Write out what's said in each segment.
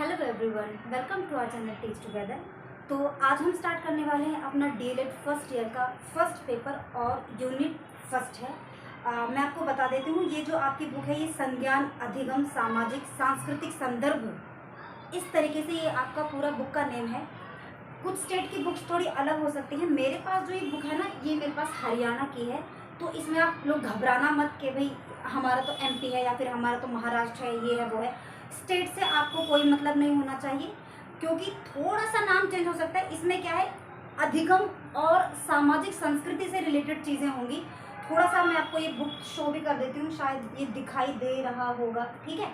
Hello everyone, welcome to our channel teach together. तो आज हम स्टार्ट करने वाले हैं अपना डीएलएड फर्स्ट ईयर का फर्स्ट पेपर और यूनिट फर्स्ट है। मैं आपको बता देती हूँ, ये जो आपकी बुक है ये संज्ञान, अधिगम, सामाजिक, सांस्कृतिक संदर्भ, इस तरीके से ये आपका पूरा बुक का नेम है। कुछ स्टेट की बुक्स थोड़ी अलग हो सकती हैं। मेरे पास जो ये बुक है ना, ये मेरे पास हरियाणा की है। तो इसमें आप लोग घबराना मत कि भाई हमारा तो एमपी है या फिर हमारा तो महाराष्ट्र है, ये है वो है। स्टेट से आपको कोई मतलब नहीं होना चाहिए, क्योंकि थोड़ा सा नाम चेंज हो सकता है। इसमें क्या है, अधिगम और सामाजिक संस्कृति से रिलेटेड चीज़ें होंगी। थोड़ा सा मैं आपको ये बुक शो भी कर देती हूँ, शायद ये दिखाई दे रहा होगा, ठीक है।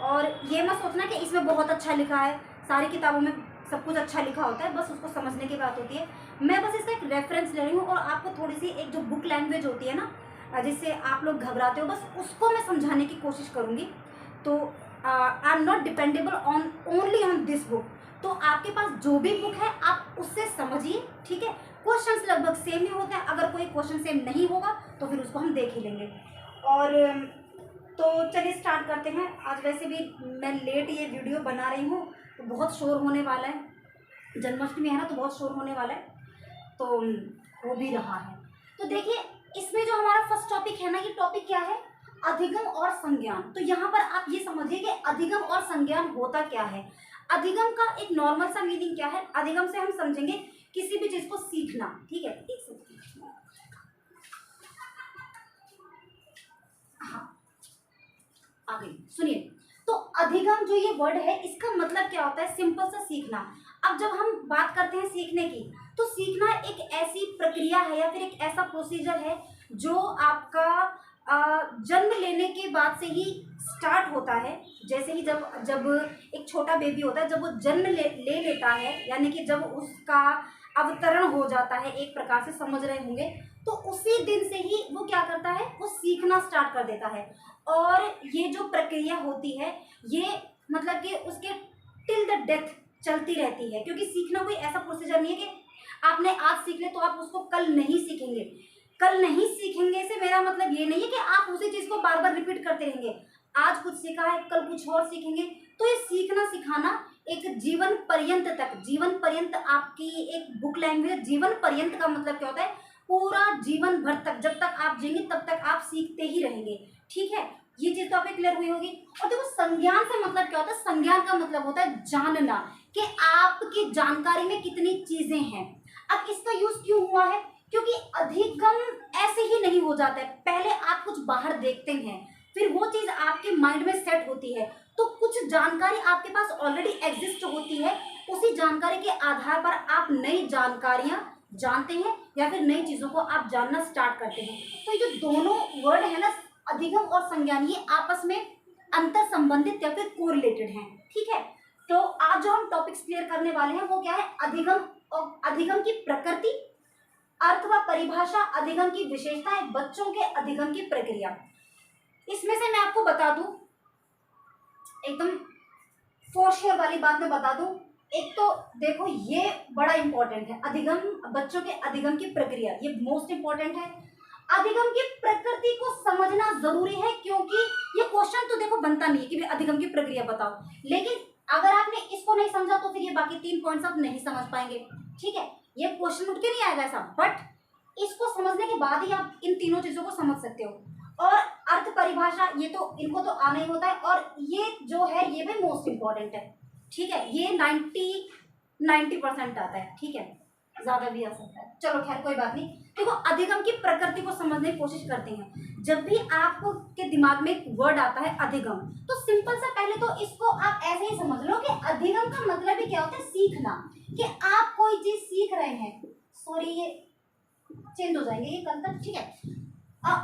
और ये मत सोचना कि इसमें बहुत अच्छा लिखा है, सारी किताबों में सब कुछ अच्छा लिखा होता है, बस उसको समझने की बात होती है। मैं बस इसका एक रेफरेंस ले रही हूँ और आपको थोड़ी सी एक जो बुक लैंग्वेज होती है ना, जिससे आप लोग घबराते हो, बस उसको मैं समझाने की कोशिश करूँगी। तो I am not dependable on only on this book. तो आपके पास जो भी बुक है आप उससे समझिए, ठीक है। क्वेश्चंस लगभग सेम ही होते हैं, अगर कोई क्वेश्चन सेम नहीं होगा तो फिर उसको हम देख ही लेंगे। और तो चलिए स्टार्ट करते हैं। आज वैसे भी मैं लेट ये वीडियो बना रही हूँ, तो बहुत शोर होने वाला है। जन्माष्टमी है ना, तो बहुत शोर होने वाला है, तो हो भी रहा है। तो देखिए, इसमें जो हमारा फर्स्ट टॉपिक है ना, ये टॉपिक क्या है, अधिगम और संज्ञान। तो यहाँ पर आप ये समझिए कि अधिगम और संज्ञान होता क्या है। अधिगम का एक नॉर्मल सा मीनिंग क्या है। अधिगम से हम समझेंगे किसी भी चीज को सीखना, ठीक है। एक सेकंड, हाँ आ गई, सुनिए। तो अधिगम जो ये वर्ड है, इसका मतलब क्या होता है, सिंपल सा सीखना। अब जब हम बात करते हैं सीखने की, तो सीखना एक ऐसी प्रक्रिया है या फिर एक ऐसा प्रोसीजर है जो आपका जन्म लेने के बाद से ही स्टार्ट होता है। जैसे ही जब जब एक छोटा बेबी होता है, जब वो जन्म ले लेता है, यानी कि जब उसका अवतरण हो जाता है, एक प्रकार से समझ रहे होंगे, तो उसी दिन से ही वो क्या करता है, वो सीखना स्टार्ट कर देता है। और ये जो प्रक्रिया होती है, ये मतलब कि उसके टिल द डेथ चलती रहती है। क्योंकि सीखना कोई ऐसा प्रोसीजर नहीं है कि आपने आज सीख ले तो आप उसको कल नहीं सीखेंगे। कल नहीं सीखेंगे से मेरा मतलब ये नहीं है कि आप उसी चीज को बार बार रिपीट करते रहेंगे। आज कुछ सीखा है, कल कुछ और सीखेंगे। तो ये सीखना सिखाना एक जीवन पर्यंत तक, जीवन पर्यंत आपकी एक बुक लैंग्वेज, जीवन पर्यंत का मतलब क्या होता है, पूरा जीवन भर तक, जब तक आप जिएंगे तब तक आप सीखते ही रहेंगे, ठीक है। ये चीज तो आपको क्लियर हुई होगी। और देखो, संज्ञान से मतलब क्या होता है, संज्ञान का मतलब होता है जानना, कि आपकी जानकारी में कितनी चीजें हैं। अब इसका यूज क्यों हुआ है, क्योंकि अधिगम ऐसे ही नहीं हो जाता है। पहले आप कुछ बाहर देखते हैं, फिर वो चीज आपके माइंड में सेट होती है, तो कुछ जानकारी आपके पास ऑलरेडी एग्जिस्ट होती है। उसी जानकारी के आधार पर आप नई जानकारियां जानते हैं या फिर नई चीजों को आप जानना स्टार्ट करते हैं। तो ये जो दोनों वर्ड है ना, अधिगम और संज्ञान, ये आपस में अंतर संबंधित या फिर कोरिलेटेड हैं, ठीक है। तो आज जो हम टॉपिक्स क्लियर करने वाले हैं वो क्या है, अधिगम और अधिगम की प्रकृति, अर्थ व परिभाषा, अधिगम की विशेषताएं, बच्चों के अधिगम की प्रक्रिया। इसमें से मैं आपको बता दूं, एकदम फॉर श्योर वाली बात मैं बता दूं। एक तो देखो, ये बड़ा इंपॉर्टेंट है, अधिगम, बच्चों के अधिगम की प्रक्रिया, ये मोस्ट इंपॉर्टेंट है। अधिगम की प्रकृति को समझना जरूरी है, क्योंकि ये क्वेश्चन तो देखो बनता नहीं है कि भाई अधिगम की प्रक्रिया बताओ, लेकिन अगर आपने इसको नहीं समझा तो फिर ये बाकी 3 पॉइंट्स आप नहीं समझ पाएंगे, ठीक है। ये क्वेश्चन उठ के नहीं आएगा ऐसा, बट इसको समझने के बाद ही आप इन तीनों चीजों को समझ सकते हो। और अर्थ परिभाषा, ये तो इनको तो आना ही होता है, और ये जो है ये भी मोस्ट इंपॉर्टेंट है, ठीक है। ये 90% आता है, ठीक है, ज्यादा भी आ सकता है, चलो खैर कोई बात नहीं। देखो, अधिगम की प्रकृति को समझने की कोशिश करते हैं। जब भी आपको के दिमाग में एक वर्ड आता है अधिगम, तो सिंपल सा पहले तो इसको आप ऐसे ही समझ लो कि अधिगम का मतलब ही क्या होता है, सीखना, कि आप कोई चीज सीख रहे हैं। सॉरी, ये चेंज हो जाएंगे ये कल तक, ठीक है।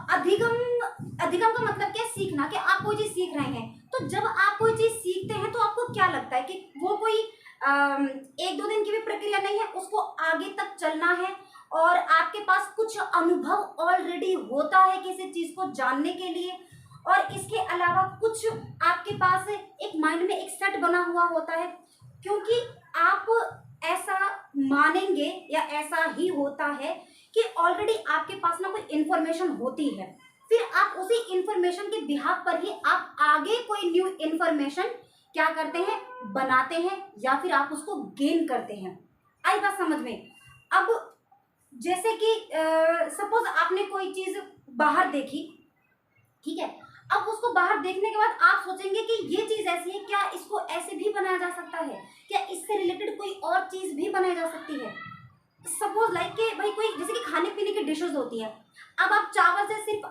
अधिगम, अधिगम का मतलब क्या है, सीखना, कि आप कोई चीज सीख रहे हैं। तो जब आप कोई चीज सीखते हैं तो आपको क्या लगता है कि वो कोई 1-2 दिन की भी प्रक्रिया नहीं है, उसको आगे तक चलना है, और आपके पास कुछ अनुभव ऑलरेडी होता है किसी चीज को जानने के लिए, और इसके अलावा कुछ आपके पास एक माइंड में एक सेट बना हुआ होता है। क्योंकि आप ऐसा मानेंगे या ऐसा ही होता है कि ऑलरेडी आपके पास ना कोई इंफॉर्मेशन होती है, फिर आप उसी इंफॉर्मेशन के बिहाफ पर ही आप आगे कोई न्यू इंफॉर्मेशन क्या करते हैं, बनाते हैं या फिर आप उसको गेन करते हैं। आई बात समझ में। अब जैसे कि सपोज आपने कोई चीज बाहर देखी, ठीक है, अब उसको बाहर देखने के बाद आप सोचेंगे कि ये चीज ऐसी है, क्या इसको ऐसे भी बनाया जा सकता है, क्या इससे रिलेटेड कोई और चीज भी बनाई जा सकती है। सपोज लाइक कि भाई कोई जैसे कि खाने पीने की डिशेज होती है, अब आप चावल से सिर्फ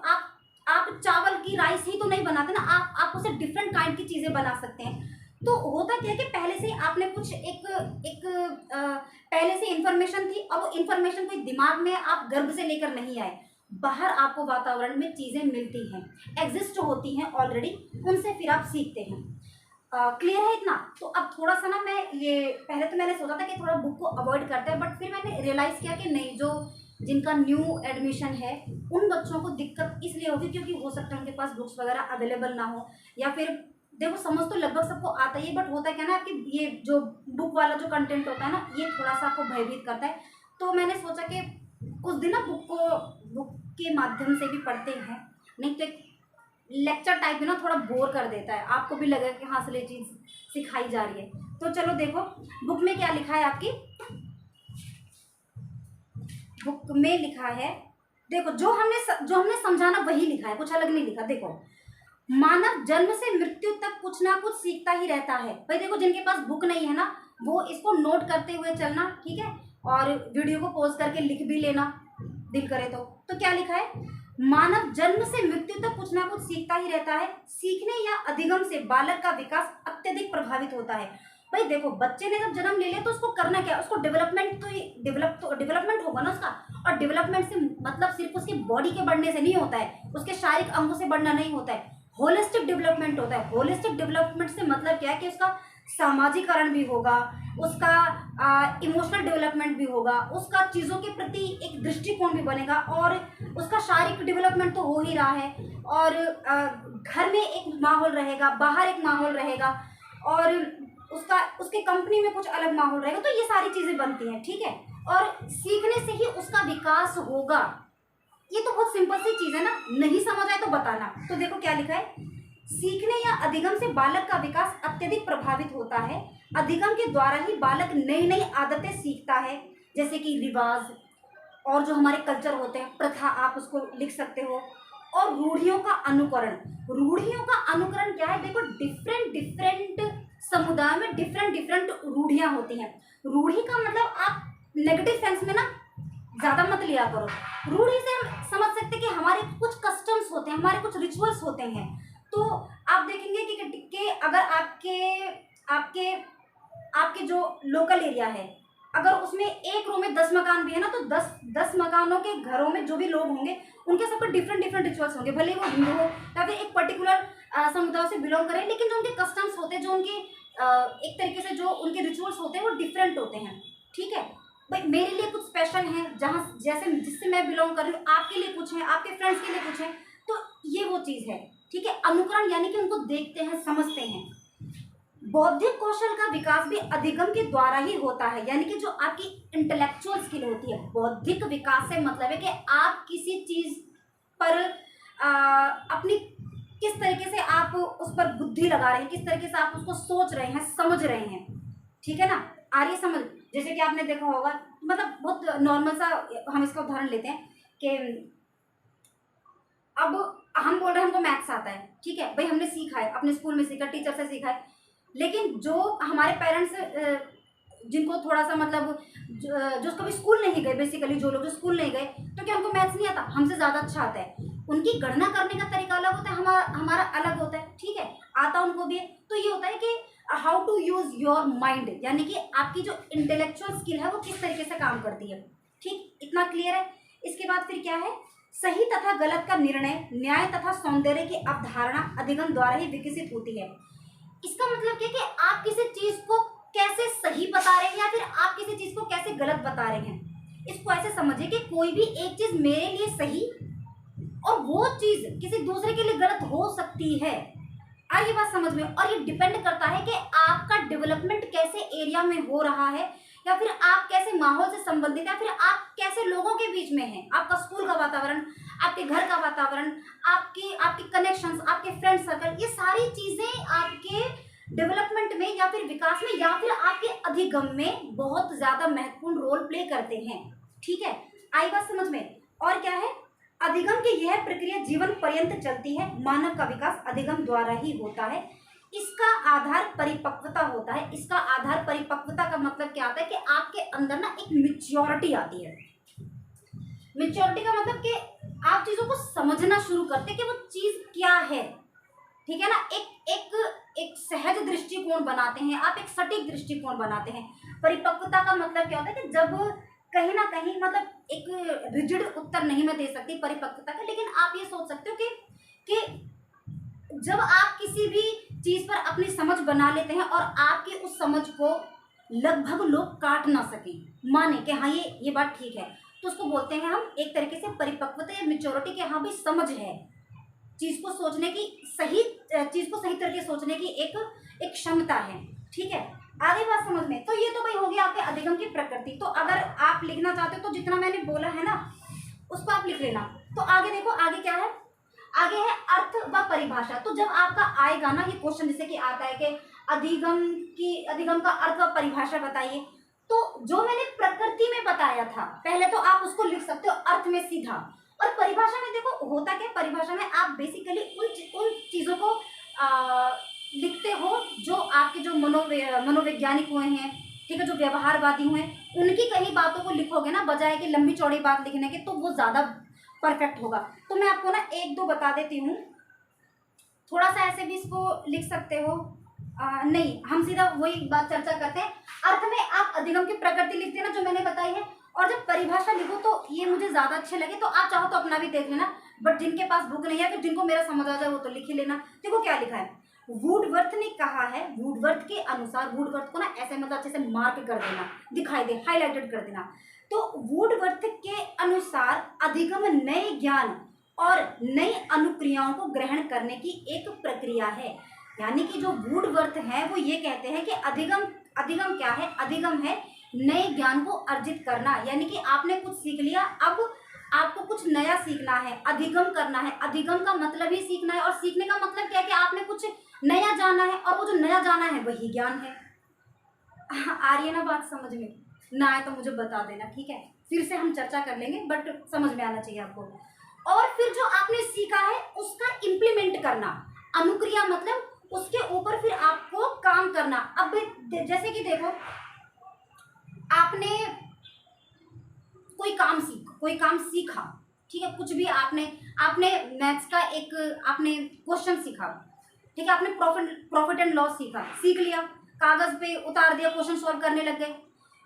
आप चावल की राइस ही तो नहीं बनाते ना, आप उससे डिफरेंट काइंड की चीजें बना सकते हैं। तो होता क्या है कि पहले से आपने कुछ एक एक पहले से इंफॉर्मेशन थी, अब वो इंफॉर्मेशन कोई दिमाग में आप गर्भ से लेकर नहीं आए, बाहर आपको वातावरण में चीजें मिलती हैं, एग्जिस्ट होती हैं ऑलरेडी, उनसे फिर आप सीखते हैं। क्लियर है इतना। तो अब थोड़ा सा ना मैं ये पहले तो मैंने सोचा था कि थोड़ा बुक को अवॉइड करते हैं, बट फिर मैंने रियलाइज किया कि नहीं, जो जिनका न्यू एडमिशन है उन बच्चों को दिक्कत इसलिए होगी क्योंकि हो सकता है उनके पास बुक्स वगैरह अवेलेबल ना हो, या फिर देखो समझ तो लगभग सबको आता ही है, बट होता क्या ना कि ये जो बुक वाला जो कंटेंट होता है ना, ये थोड़ा सा आपको भयभीत करता है। तो मैंने सोचा कि कुछ दिन ना बुक के माध्यम से भी पढ़ते हैं, नहीं तो एक लेक्चर टाइप में ना थोड़ा बोर कर देता है, आपको भी लगेगा कि हाँ असल ये चीज़ सिखाई जा रही है। तो चलो देखो बुक में क्या लिखा है आपकी, बुक में लिखा है, देखो जो हमने समझाना वही लिखा है, कुछ अलग नहीं लिखा। देखो, मानव जन्म से मृत्यु तक कुछ ना कुछ सीखता ही रहता है। भाई देखो जिनके पास बुक नहीं है ना, वो इसको नोट करते हुए चलना, ठीक है, और वीडियो को पॉज करके लिख भी लेना दिल करे तो क्या लिखा है, मानव जन्म से मृत्यु तक कुछ ना कुछ सीखता ही रहता है, सीखने या अधिगम से बालक का विकास अत्यधिक प्रभावित होता है। भाई देखो बच्चे ने जब जन्म ले लिया तो उसको करना क्या, उसको डेवलपमेंट होगा ना उसका, और डेवलपमेंट से मतलब सिर्फ उसकी बॉडी के बढ़ने से नहीं होता है, उसके शारीरिक अंगों से बढ़ना नहीं होता है, होलिस्टिक डेवलपमेंट होता है। होलिस्टिक डेवलपमेंट से मतलब क्या है कि उसका सामाजिकरण भी होगा, उसका इमोशनल डेवलपमेंट भी होगा, उसका चीज़ों के प्रति एक दृष्टिकोण भी बनेगा, और उसका शारीरिक डेवलपमेंट तो हो ही रहा है, और घर में एक माहौल रहेगा, बाहर एक माहौल रहेगा, और उसके कंपनी में कुछ अलग माहौल रहेगा, तो ये सारी चीज़ें बनती हैं, ठीक है, और सीखने से ही उसका विकास होगा। ये तो बहुत सिंपल सी चीज़ है ना, नहीं समझ आए तो बताना। तो देखो क्या लिखा है, सीखने या अधिगम से बालक का विकास अत्यधिक प्रभावित होता है, अधिगम के द्वारा ही बालक नई नई आदतें सीखता है, जैसे कि रिवाज और जो हमारे कल्चर होते हैं, प्रथा आप उसको लिख सकते हो, और रूढ़ियों का अनुकरण। रूढ़ियों का अनुकरण क्या है, देखो डिफरेंट समुदाय में डिफरेंट रूढ़ियां होती हैं। रूढ़ी का मतलब आप नेगेटिव सेंस में ना ज्यादा मत लिया करो। रूढ़ी से हम समझ सकते हैं कि हमारे कुछ कस्टम्स होते हैं, हमारे कुछ रिचुअल्स होते हैं। तो आप देखेंगे कि अगर आपके आपके जो लोकल एरिया है, अगर उसमें एक रूम में 10 मकान भी है ना, तो 10 मकानों के घरों में जो भी लोग होंगे उनके सबके डिफरेंट रिचुअल्स होंगे, भले वो हिंदू हो या फिर एक पर्टिकुलर समुदाय से बिलोंग करें, लेकिन जो उनके कस्टम्स होते हैं, जो उनके एक तरीके से जो उनके रिचुअल्स होते हैं वो डिफरेंट होते हैं, ठीक है। भाई मेरे लिए कुछ स्पेशल है, जहाँ जैसे जिससे मैं बिलोंग कर रही हूँ, आपके लिए कुछ है, आपके फ्रेंड्स के लिए कुछ है, तो ये वो चीज़ है, ठीक है। अनुकरण यानी कि उनको देखते हैं, समझते हैं। बौद्धिक कौशल का विकास भी अधिगम के द्वारा ही होता है, यानी कि जो आपकी इंटेलेक्चुअल स्किल होती है। बौद्धिक विकास से मतलब है कि आप किसी चीज पर अपनी किस तरीके से आप उस पर बुद्धि लगा रहे हैं, किस तरीके से आप उसको सोच रहे हैं, समझ रहे हैं, ठीक है ना, आ रही समझ। जैसे कि आपने देखा होगा, मतलब बहुत नॉर्मल सा हम इसका उदाहरण लेते हैं कि अब हम बोल रहे हैं हमको मैथ्स आता है, ठीक है, भाई हमने सीखा है, अपने स्कूल में सीखा, टीचर से सीखा है, लेकिन जो हमारे पेरेंट्स जिनको थोड़ा सा मतलब जो कभी स्कूल नहीं गए, बेसिकली जो लोग स्कूल नहीं गए, तो क्या उनको मैथ्स नहीं आता, हमसे ज़्यादा अच्छा आता है। उनकी गणना करने का तरीका अलग होता है, हमारा अलग होता है, ठीक है, आता उनको भी है। तो ये होता है कि how to use your mind, यानी कि आपकी जो इंटेलेक्चुअल स्किल है वो किस तरीके से काम करती है, ठीक, इतना क्लियर है। इसके बाद फिर क्या है, सही तथा गलत का निर्णय, न्याय तथा सौंदर्य की अवधारणा अधिगम द्वारा ही विकसित होती है। इसका मतलब क्या कि आप किसी चीज को कैसे सही बता रहे हैं या फिर आप किसी चीज को कैसे गलत बता रहे हैं। इसको ऐसे समझिए कि कोई भी एक चीज मेरे लिए सही और वो चीज किसी दूसरे के लिए गलत हो सकती है। आइए बात समझ में। और ये डिपेंड करता है कि आपका डेवलपमेंट कैसे एरिया में हो रहा है, या फिर आप कैसे माहौल से संबंधित, या फिर आप कैसे लोगों के बीच में हैं। आपका स्कूल का वातावरण, आपके घर का वातावरण, आपके कनेक्शंस, आपके फ्रेंड सर्कल, ये सारी चीजें आपके डेवलपमेंट में या फिर विकास में या फिर आपके अधिगम में बहुत ज्यादा महत्वपूर्ण रोल प्ले करते हैं। ठीक है, आई बात समझ में। और क्या है, अधिगम की यह प्रक्रिया जीवन पर्यंत चलती है। मानव का विकास अधिगम द्वारा ही होता है। इसका आधार परिपक्वता होता है। इसका आधार परिपक्वता का मतलब क्या आता है कि आपके अंदर ना एक मैच्योरिटी आती है। मैच्योरिटी का मतलब कि आप चीजों को समझना शुरू करते हैं कि वो चीज क्या है। ठीक है ना, एक एक एक सहज दृष्टिकोण बनाते हैं आप, एक सटीक दृष्टिकोण बनाते हैं। परिपक्वता का मतलब क्या होता है कि जब कहीं ना कहीं, मतलब एक रिजिड उत्तर नहीं मैं दे सकती परिपक्वता का, लेकिन आप ये सोच सकते हो कि जब आप किसी भी चीज पर अपनी समझ बना लेते हैं और आपकी उस समझ को लगभग लोग काट ना सके, माने कि हाँ ये बात ठीक है, तो उसको बोलते हैं हम एक तरीके से परिपक्वता या मेच्योरिटी के हाँ भाई समझ है, चीज को सोचने की, सही चीज को सही तरीके से सोचने की एक क्षमता है। ठीक है, आगे बात समझ में। तो ये तो भाई हो गया आपके अधिगम की प्रकृति। तो अगर आप लिखना चाहते हो तो जितना मैंने बोला है ना उसको आप लिख लेना। तो आगे देखो, आगे क्या है, आगे है अर्थ व परिभाषा। तो जब आपका आएगा ना ये क्वेश्चन, जैसे कि आता है कि अधिगम का अर्थ व परिभाषा बताइए, तो जो मैंने प्रकृति में बताया था पहले, तो आप उसको लिख सकते हो अर्थ में सीधा। और परिभाषा में देखो होता क्या, परिभाषा में आप बेसिकली उन चीजों को लिखते हो जो आपके जो मनोवैज्ञानिक हुए हैं, ठीक है, जो व्यवहारवादी हुए, उनकी कई बातों को लिखोगे ना, बजाय कि लंबी चौड़ी बात लिखने के, तो वो ज्यादा परफेक्ट होगा। तो मैं आपको ना एक दो बता देती हूँ, थोड़ा सा ऐसे भी इसको लिख सकते हो। नहीं, हम सीधा वही बात चर्चा करते हैं। अर्थ में आप अधिगम की प्रकृति लिखते हैं ना जो मैंने बताई है, और जब परिभाषा लिखो तो ये मुझे ज्यादा अच्छे लगे, तो आप चाहो तो अपना भी देख लेना, बट जिनके पास बुक नहीं है तो जिनको मेरा समझ आ जाए वो तो लिख ही लेना। देखो क्या लिखा है, वुडवर्थ ने कहा है, वुडवर्थ के अनुसार, वुडवर्थ को ना ऐसे मतलब अच्छे से मार्क कर देना, दिखाई दे, हाईलाइटेड कर देना। तो वुडवर्थ के अनुसार अधिगम नए ज्ञान और नई अनुक्रियाओं को ग्रहण करने की एक प्रक्रिया है। यानी कि जो वुडवर्थ है वो ये कहते हैं कि अधिगम क्या है, अधिगम है नए ज्ञान को अर्जित करना। यानी कि आपने कुछ सीख लिया, अब आपको कुछ नया सीखना है, अधिगम करना है। अधिगम का मतलब ही सीखना है, और सीखने का मतलब क्या है कि आपने कुछ नया जाना है, और वो जो नया जाना है वही ज्ञान है। आ रही है ना बात समझ में? ना आए तो मुझे बता देना, ठीक है, फिर से हम चर्चा कर लेंगे, बट समझ में आना चाहिए आपको। और फिर जो आपने सीखा है उसका इम्प्लीमेंट करना, अनुक्रिया मतलब उसके ऊपर फिर आपको काम करना। अब जैसे कि देखो, आपने कोई काम सीखा, ठीक है, कुछ भी आपने मैथ्स का एक आपने क्वेश्चन सीखा, ठीक है, आपने प्रॉफिट एंड लॉस सीख लिया, कागज पे उतार दिया, क्वेश्चन सॉल्व करने लग गए।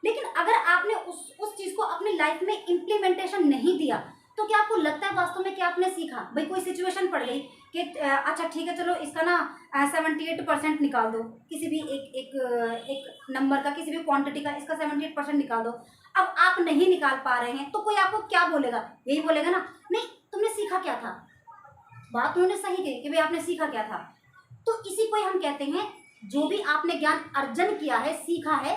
लेकिन अगर आपने उस चीज को अपनी लाइफ में इम्प्लीमेंटेशन नहीं दिया, तो क्या आपको लगता है वास्तव में क्या आपने सीखा? भाई कोई सिचुएशन पड़ गई कि अच्छा ठीक है चलो इसका ना 78% निकाल दो, किसी भी एक नंबर का, किसी भी क्वांटिटी का इसका 78% निकाल दो। अब आप नहीं निकाल पा रहे हैं तो कोई आपको क्या बोलेगा? यही बोलेगा ना, नहीं तुमने सीखा क्या था। बात उन्होंने सही कही कि भाई आपने सीखा क्या था। तो इसी को हम कहते हैं, जो भी आपने ज्ञान अर्जन किया है, सीखा है,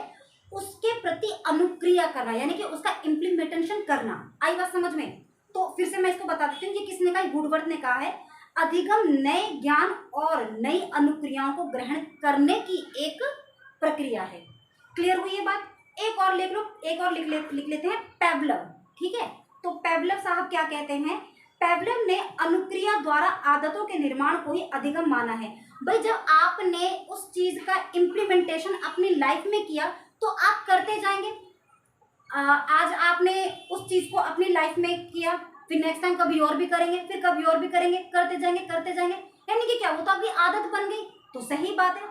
उसके प्रति अनुक्रिया करना, यानी कि उसका इम्प्लीमेंटेशन करना। आई बात समझ में? तो फिर से मैं इसको बता देती हूँ कि किसने कहा, वुडवर्थ ने कहा है, अधिगम नए ज्ञान और नई अनुक्रियाओं को ग्रहण करने की एक प्रक्रिया है। क्लियर हुई ये बात? एक और लिख लो, एक और लिख लेते हैं, पेवलव। ठीक है, तो पेवलव साहब क्या कहते हैं? पेवलव ने अनुक्रिया द्वारा आदतों के निर्माण को ही अधिगम माना है। भाई जब आपने उस चीज का इम्प्लीमेंटेशन अपनी लाइफ में किया तो आप करते जाएंगे। आज आपने उस चीज को अपनी लाइफ में किया, फिर नेक्स्ट टाइम कभी और भी करेंगे, फिर कभी और भी करेंगे, करते जाएंगे, यानी कि क्या, वो तो आपकी आदत बन गई। तो सही बात है।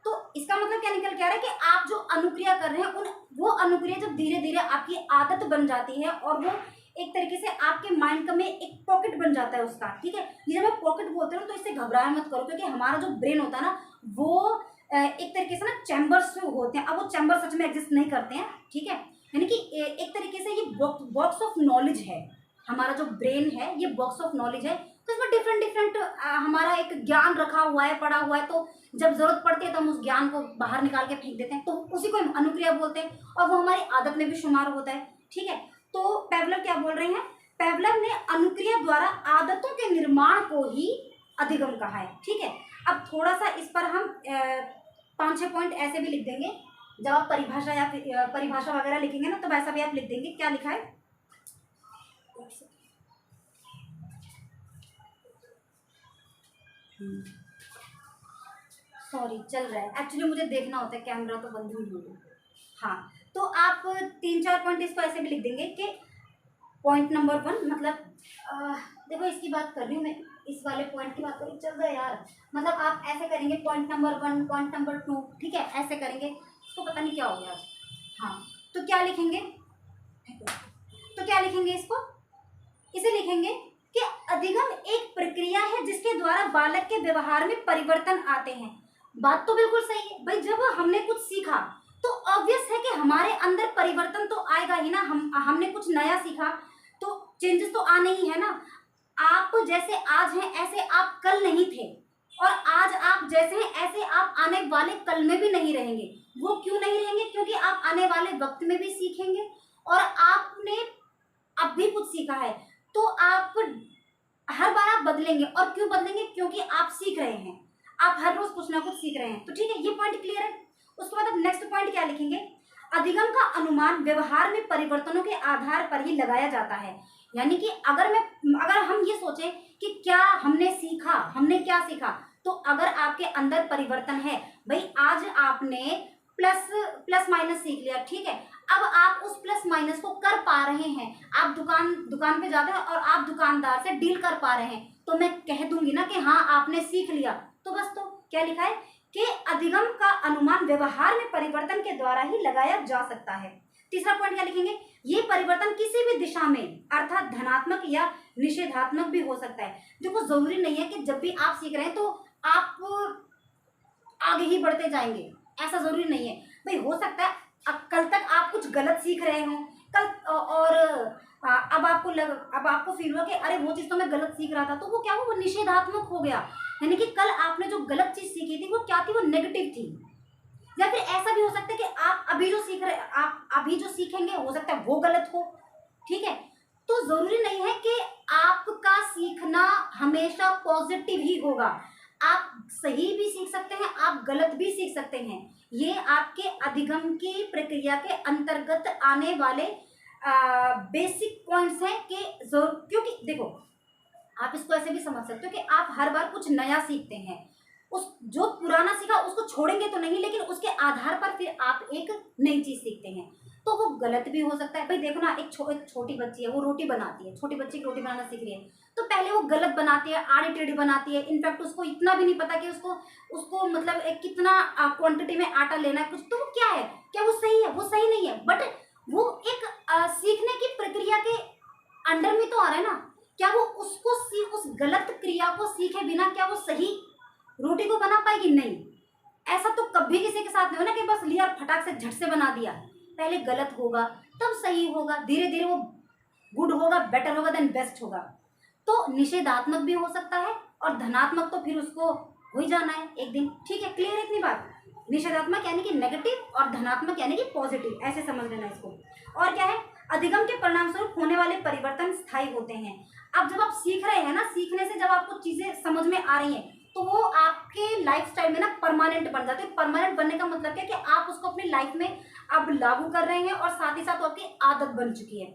तो इसका मतलब क्या निकल के आ रहा है कि आप जो अनुक्रिया कर रहे हैं, वो अनुक्रिया जब धीरे धीरे आपकी आदत बन जाती है, और वो एक तरीके से आपके माइंड का में एक पॉकेट बन जाता है उसका। ठीक है, ये जब मैं पॉकेट बोलते हूँ तो इससे घबराया मत करो, क्योंकि हमारा जो ब्रेन होता है ना, वो एक तरीके से ना चैम्बर्स होते हैं। अब वो चैम्बर सच में एग्जिस्ट नहीं करते हैं, ठीक है, यानी कि एक तरीके से ये बॉक्स ऑफ नॉलेज है। हमारा जो ब्रेन है ये बॉक्स ऑफ नॉलेज है, तो इसमें डिफरेंट हमारा एक ज्ञान रखा हुआ है, पड़ा हुआ है। तो जब जरूरत पड़ती है तो हम उस ज्ञान को बाहर निकाल के फेंक देते हैं, तो उसी को हम अनुक्रिया बोलते हैं, और वो हमारी आदत में भी शुमार होता है। ठीक है, तो पेवलव क्या बोल रहे हैं? पेवलव ने अनुक्रिया द्वारा आदतों के निर्माण को ही अधिगम कहा है। ठीक है, अब थोड़ा सा इस पर हम 5 6 पॉइंट ऐसे भी लिख देंगे। जब आप परिभाषा या परिभाषा वगैरह लिखेंगे ना, तो वैसा भी आप लिख देंगे। क्या लिखा है, सॉरी चल रहा है एक्चुअली, मुझे देखना होता है, कैमरा तो बंद ही हो गया। हाँ, तो आप 3 4 पॉइंट इसको ऐसे भी लिख देंगे कि पॉइंट नंबर 1 मतलब देखो इसकी बात कर रही हूँ मैं, इस वाले पॉइंट की बात करूँ, चल रहा है यार। मतलब आप ऐसे करेंगे पॉइंट नंबर 1, पॉइंट नंबर 2, ठीक है, ऐसे करेंगे। इसको पता नहीं क्या हो गया। हाँ, तो क्या लिखेंगे, तो क्या लिखेंगे इसको, इसे लिखेंगे कि अधिगम एक प्रक्रिया है जिसके द्वारा बालक के व्यवहार में परिवर्तन आते हैं। बात तो बिल्कुल सही है भाई, जब हमने कुछ सीखा तो ऑब्वियस है कि हमारे अंदर परिवर्तन तो आएगा ही ना। हमने कुछ नया सीखा तो चेंजेस तो आने ही है ना। आप जैसे आज हैं ऐसे आप कल नहीं थे, और आज आप जैसे हैं ऐसे आप आने वाले कल में भी नहीं रहेंगे। वो क्यों नहीं रहेंगे, क्योंकि आप आने वाले वक्त में भी सीखेंगे, और आपने अब भी कुछ सीखा है, तो आप हर बार आप बदलेंगे। और क्यों बदलेंगे, क्योंकि आप सीख रहे हैं, आप हर रोज कुछ ना कुछ सीख रहे हैं। तो ठीक है, ये पॉइंट क्लियर है। उसके बाद अब नेक्स्ट पॉइंट क्या लिखेंगे, अधिगम का अनुमान व्यवहार में परिवर्तनों के आधार पर ही लगाया जाता है। यानी कि अगर हम ये सोचें कि क्या हमने सीखा, हमने क्या सीखा, तो अगर आपके अंदर परिवर्तन है, भाई आज आपने प्लस माइनस सीख लिया, ठीक है, अब आप उस प्लस माइनस को कर पा रहे हैं, आप दुकान पे जाते हैं और आप दुकानदार से डील कर पा रहे हैं, तो मैं कह दूंगी ना कि हाँ आपने सीख लिया। तो बस, तो क्या लिखा है कि अधिगम का अनुमान व्यवहार में परिवर्तन के द्वारा ही लगाया जा सकता है। तीसरा पॉइंट क्या लिखेंगे, ये परिवर्तन किसी भी दिशा में अर्थात धनात्मक या निषेधात्मक भी हो सकता है। देखो जरूरी नहीं है कि जब भी आप सीख रहे हैं तो आप आगे ही बढ़ते जाएंगे, ऐसा जरूरी नहीं है भाई। हो सकता है कल तक आप कुछ गलत सीख रहे हो, कल और अब आपको फील हुआ कि अरे वो चीज तो मैं गलत सीख रहा था, तो वो क्या हुआ, वो निषेधात्मक हो गया। यानी कि कल आपने जो गलत चीज सीखी थी वो क्या थी, वो नेगेटिव थी। या फिर ऐसा भी हो सकता है कि आप अभी जो सीखेंगे हो सकता है वो गलत हो, ठीक है। तो जरूरी नहीं है कि आपका सीखना हमेशा पॉजिटिव ही होगा। आप सही भी सीख सकते हैं, आप गलत भी सीख सकते हैं। ये आपके अधिगम की प्रक्रिया के अंतर्गत आने वाले बेसिक पॉइंट्स हैं कि क्योंकि देखो आप इसको ऐसे भी समझ सकते हो कि आप हर बार कुछ नया सीखते हैं, उस जो पुराना सीखा उसको छोड़ेंगे तो नहीं, लेकिन उसके आधार पर फिर आप एक नई चीज सीखते हैं, तो वो गलत भी हो सकता है। भाई देखो ना, एक छोटी बच्ची है, वो रोटी बनाती है, छोटी बच्ची रोटी बनाना सीख रही है, तो पहले वो गलत बनाती है, आड़ी टेढ़ी बनाती है, इनफैक्ट उसको इतना भी नहीं पता कि उसको मतलब कितना क्वांटिटी में आटा लेना है कुछ, तो वो क्या है, क्या वो सही है, वो सही नहीं है, बट वो एक सीखने की प्रक्रिया के अंडर में तो आ रहा है ना। क्या वो उस गलत क्रिया को सीखे बिना क्या वो सही रोटी को बना पाएगी, नहीं। ऐसा तो कभी किसी के साथ नहीं हो ना कि बस लिया फटाक से झट से बना दिया। पहले गलत होगा तब सही होगा, धीरे धीरे वो गुड होगा, बेटर होगा, देन बेस्ट होगा। तो निषेधात्मक भी हो सकता है और धनात्मक तो फिर उसको हो ही जाना है एक दिन, ठीक है। क्लियर है इतनी बात, निषेधात्मक यानी कि नेगेटिव और धनात्मक यानी कि पॉजिटिव, ऐसे समझ लेना इसको। और क्या है, अधिगम के परिणाम स्वरूप होने वाले परिवर्तन स्थायी होते हैं। अब जब आप सीख रहे हैं ना, सीखने से जब आपको चीजें समझ में आ रही हैं तो वो आपके लाइफस्टाइल में ना परमानेंट बन जाते हैं। परमानेंट बनने का मतलब क्या है कि आप उसको अपनी लाइफ में अब लागू कर रहे हैं और साथ ही साथ आपकी आदत बन चुकी है।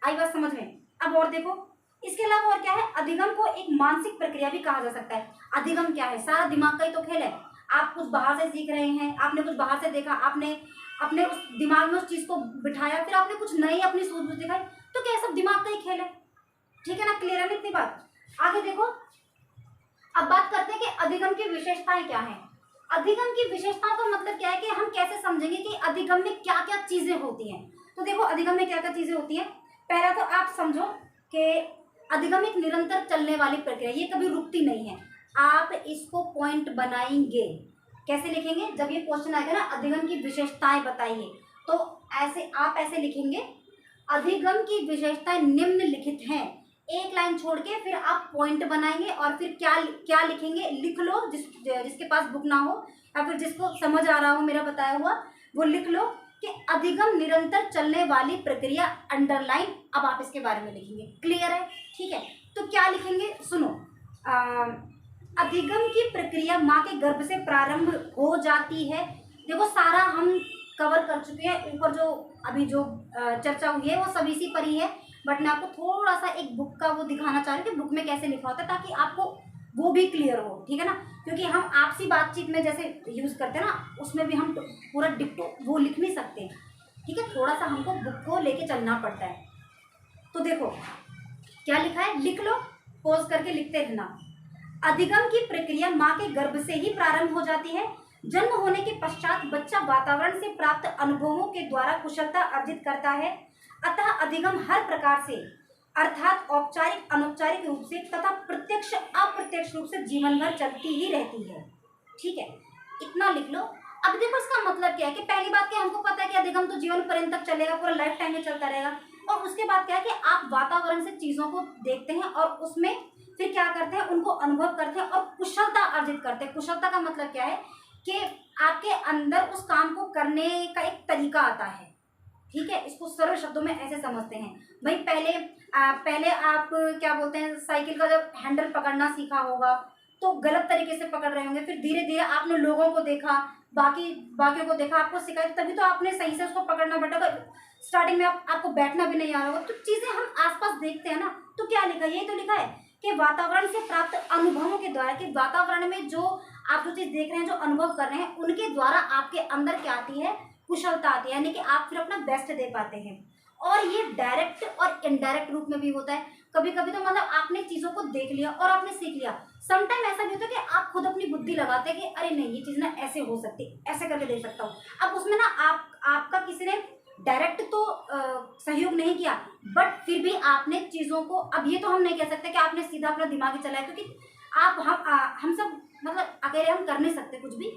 आई बात समझ में। अब और देखो, इसके अलावा और क्या है, अधिगम को एक मानसिक प्रक्रिया भी कहा जा सकता है। अधिगम क्या है, सारा दिमाग का ही तो खेल है। आप कुछ बाहर से सीख रहे हैं, आपने कुछ बाहर से देखा, आपने अपने उस दिमाग में उस चीज को बिठाया, फिर आपने कुछ नई अपनी सूझबूझ दिखाई, तो क्या सब दिमाग का ही खेल है, ठीक है ना। क्लियर है ना इतनी बात। आगे देखो, अब बात करते हैं कि अधिगम की विशेषताएं क्या हैं। अधिगम की विशेषताओं का मतलब क्या है कि हम कैसे समझेंगे कि अधिगम में क्या क्या चीजें होती हैं। तो देखो अधिगम में क्या क्या चीजें होती हैं। पहला तो आप समझो कि अधिगम एक निरंतर चलने वाली प्रक्रिया, ये कभी रुकती नहीं है। आप इसको पॉइंट बनाएंगे, कैसे लिखेंगे, जब ये क्वेश्चन आएगा ना अधिगम की विशेषताएं बताइए, तो आप ऐसे लिखेंगे, अधिगम की विशेषताएं निम्नलिखित हैं। एक लाइन छोड़ के फिर आप पॉइंट बनाएंगे और फिर क्या लिखेंगे, लिख लो। जिसके पास बुक ना हो या फिर जिसको समझ आ रहा हो मेरा बताया हुआ, वो लिख लो कि अधिगम निरंतर चलने वाली प्रक्रिया, अंडरलाइन। अब आप इसके बारे में लिखेंगे। क्लियर है, ठीक है। तो क्या लिखेंगे, सुनो, अधिगम की प्रक्रिया माँ के गर्भ से प्रारंभ हो जाती है। देखो सारा हम कवर कर चुके हैं, ऊपर जो अभी जो चर्चा हुई है वो सब इसी पर ही है, बट मैं आपको थोड़ा सा एक बुक का वो दिखाना चाह रही हूँ कि बुक में कैसे लिखा होता है, ताकि आपको वो भी क्लियर हो, ठीक है ना। क्योंकि हम आपसी बातचीत में जैसे यूज करते हैं ना, उसमें भी हम पूरा डिक्टो वो लिख नहीं सकते, ठीक है। थोड़ा सा हमको बुक को लेके चलना पड़ता है। तो देखो क्या लिखा है, लिख लो, पॉज करके लिखते रहना। अधिगम की प्रक्रिया माँ के गर्भ से ही प्रारंभ हो जाती है। जन्म होने के पश्चात बच्चा वातावरण से प्राप्त अनुभवों के द्वारा कुशलता अर्जित करता है। अतः अधिगम हर प्रकार से, अर्थात औपचारिक अनौपचारिक रूप से तथा प्रत्यक्ष अप्रत्यक्ष रूप से जीवन भर चलती ही रहती है, ठीक है। इतना लिख लो। अब देखो इसका मतलब क्या है कि पहली बात क्या, हमको पता है कि अधिगम तो जीवन पर्यंत तक चलेगा, पूरा लाइफ टाइम में चलता रहेगा। और उसके बाद क्या है कि आप वातावरण से चीजों को देखते हैं और उसमें फिर क्या करते हैं, उनको अनुभव करते हैं और कुशलता अर्जित करते हैं। कुशलता का मतलब क्या है कि आपके अंदर उस काम को करने का एक तरीका आता है, ठीक है। इसको सरल शब्दों में ऐसे समझते हैं भाई, पहले आप क्या बोलते हैं, साइकिल का जब हैंडल पकड़ना सीखा होगा तो गलत तरीके से पकड़ रहे होंगे, फिर धीरे धीरे आपने लोगों को देखा, बाकियों को देखा, आपको सिखाया, तभी तो आपने सही से उसको पकड़ना बैठा। स्टार्टिंग में आपको बैठना भी नहीं आ रहा होगा। तो चीजें हम आसपास देखते हैं ना, तो क्या लिखा है, ये तो लिखा है कि वातावरण से प्राप्त अनुभवों के द्वारा, कि वातावरण में जो आप जो चीज देख रहे हैं, जो अनुभव कर रहे हैं, उनके द्वारा आपके अंदर क्या आती है, कुशलता आती है, यानी कि आप फिर अपना बेस्ट दे पाते हैं। और ये डायरेक्ट और इनडायरेक्ट रूप में भी होता है। कभी कभी तो मतलब आपने चीजों को देख लिया और आपने सीख लिया। समटाइम ऐसा भी होता है कि आप खुद अपनी बुद्धि लगाते हैं कि अरे नहीं ये चीज ना ऐसे हो सकती, ऐसे करके देख सकता हूँ। अब उसमें ना आपका किसी ने डायरेक्ट तो सहयोग नहीं किया, बट फिर भी आपने चीजों को, अब ये तो हम नहीं कह सकते कि आपने सीधा अपना दिमाग ही चलाया, क्योंकि हम सब मतलब अकेले हम कर नहीं सकते कुछ भी।